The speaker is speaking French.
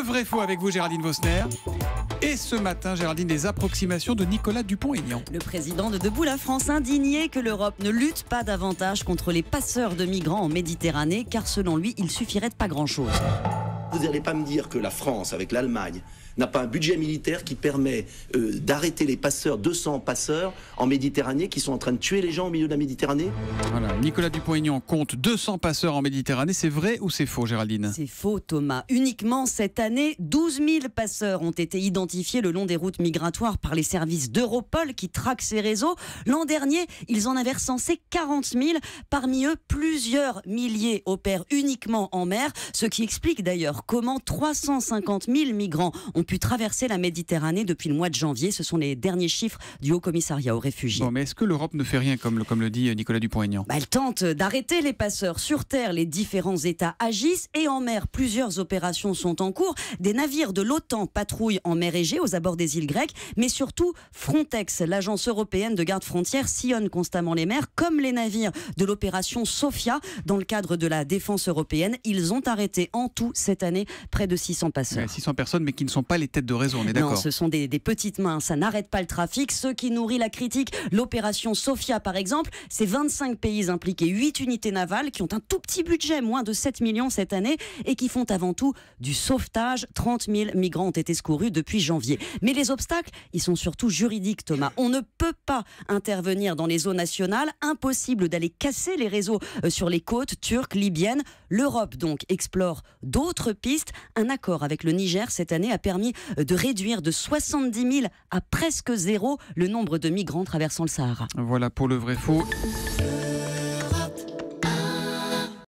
vrai faux avec vous, Géraldine Vosner. Et ce matin, Géraldine, les approximations de Nicolas Dupont-Aignan. Le président de Debout la France indigné que l'Europe ne lutte pas davantage contre les passeurs de migrants en Méditerranée, car selon lui, il suffirait de pas grand-chose. Vous n'allez pas me dire que la France, avec l'Allemagne, n'a pas un budget militaire qui permet d'arrêter les passeurs, 200 passeurs en Méditerranée qui sont en train de tuer les gens au milieu de la Méditerranée? Voilà, Nicolas Dupont-Aignan compte 200 passeurs en Méditerranée. C'est vrai ou c'est faux, Géraldine? C'est faux, Thomas. Uniquement cette année, 12 000 passeurs ont été identifiés le long des routes migratoires par les services d'Europol qui traquent ces réseaux. L'an dernier, ils en avaient recensé 40 000. Parmi eux, plusieurs milliers opèrent uniquement en mer, ce qui explique d'ailleurs comment 350 000 migrants ont pu traverser la Méditerranée depuis le mois de janvier. Ce sont les derniers chiffres du Haut Commissariat aux réfugiés. Bon, mais est-ce que l'Europe ne fait rien, comme le dit Nicolas Dupont-Aignan? Elle tente d'arrêter les passeurs. Sur terre, les différents États agissent et en mer, plusieurs opérations sont en cours. Des navires de l'OTAN patrouillent en mer Égée aux abords des îles grecques, mais surtout Frontex, l'agence européenne de garde-frontières, sillonne constamment les mers, comme les navires de l'opération Sophia dans le cadre de la défense européenne. Ils ont arrêté en tout cette année près de 600 passeurs. Ouais, 600 personnes, mais qui ne sont pas les têtes de réseau, on est d'accord? Non, ce sont des petites mains, ça n'arrête pas le trafic. Ce qui nourrit la critique, l'opération Sophia par exemple, c'est 25 pays impliqués, 8 unités navales qui ont un tout petit budget, moins de 7 millions cette année, et qui font avant tout du sauvetage. 30 000 migrants ont été secourus depuis janvier. Mais les obstacles, ils sont surtout juridiques, Thomas. On ne peut pas intervenir dans les eaux nationales, impossible d'aller casser les réseaux sur les côtes turques, libyennes. L'Europe donc explore d'autres pistes. Un accord avec le Niger cette année a permis de réduire de 70 000 à presque zéro le nombre de migrants traversant le Sahara. Voilà pour le vrai faux.